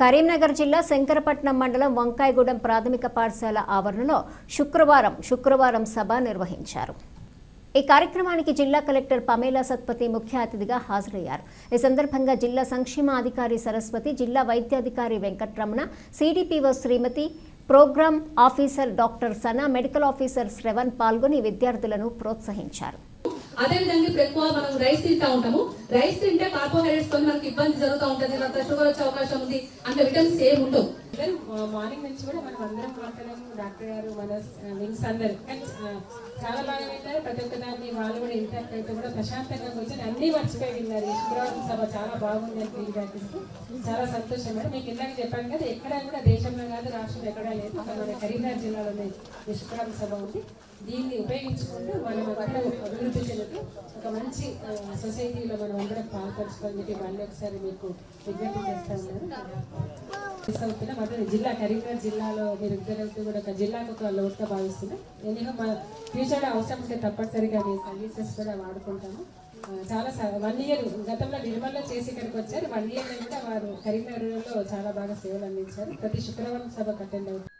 కరీంనగర్ జిల్లా శంకరపట్నం మండలం వంకాయగూడెం ప్రాథమిక పాఠశాల ఆవరణలో శుక్రవారం సభ నిర్వహించారు. ఈ కార్యక్రమానికి జిల్లా కలెక్టర్ పమేలా సత్పతి ముఖ్య అతిథిగా హాజరయ్యారు. ఈ సందర్భంగా జిల్లా సంక్షేమ అధికారి సరస్వతి, జిల్లా వైద్యాధికారి Venkatramana, CDPO Srimathi, programme officer doctor Sana, medical officer Shravan పాల్గొని విద్యార్థులను ప్రోత్సహించారు. అదే విధంగా ఇప్పుడు ఎక్కువ మనం రైస్ తింటా ఉంటాము. రైస్ తింటే కార్బోహైడ్రేట్స్ తో మనకి ఇబ్బంది జరుగుతూ ఉంటుంది, షుగర్ వచ్చే అవకాశం ఉంది, అంటే విటమిన్స్ ఏమి ఉండవు. మార్నింగ్ నుంచి కూడా మనం అందరం మాట్లాడాము, డాక్టర్ గారు, మన వింగ్స్ అందరు చాలా బాగా విన్నారు. ప్రతి ఒక్క దాన్ని వాళ్ళు కూడా ఇంటాక్ట్ అయితే కూడా ప్రశాంతంగా కూర్చొని అన్ని మర్చిపోయి విన్నారు. ఈ శుక్రవారం సభ చాలా బాగుంది అని ఫీడ్బ్యాక్ ఇస్తూ చాలా సంతోషం మేడం. మీకు ఇందాక చెప్పాను కదా, ఎక్కడా కూడా దేశంలో కాదు, రాష్ట్రంలో ఎక్కడా లేదు, మన కరీంనగర్ జిల్లాలోనే ఈ శుక్రవారం సభ ఉంది. దీన్ని ఉపయోగించుకుంటూ మనం అందరం అభివృద్ధి చెందుతూ ఒక మంచి సొసైటీలో మనం అందరం పాల్పంచుకొని చెప్పి మళ్ళీ ఒకసారి మీకు విజ్ఞప్తి చేస్తా ఉన్నాను. మొదటి జిల్లా కరీంనగర్ జిల్లాలో మీరు ఇద్దరు కూడా ఒక జిల్లాకు ఒక లోటుగా భావిస్తున్నాం. ఎందుకంటే మా ఫ్యూచర్లో అవసరం ఉంటే తప్పనిసరిగా మీ సర్వీసెస్ కూడా వాడుకుంటాము. చాలా 1 year గతంలో నిర్మల్లో చేసి ఇక్కడికి వచ్చారు. 1 year కూడా వారు కరీంనగర్లో చాలా బాగా సేవలు అందించారు. ప్రతి శుక్రవారం సభకు అటెండ్ అవుతారు.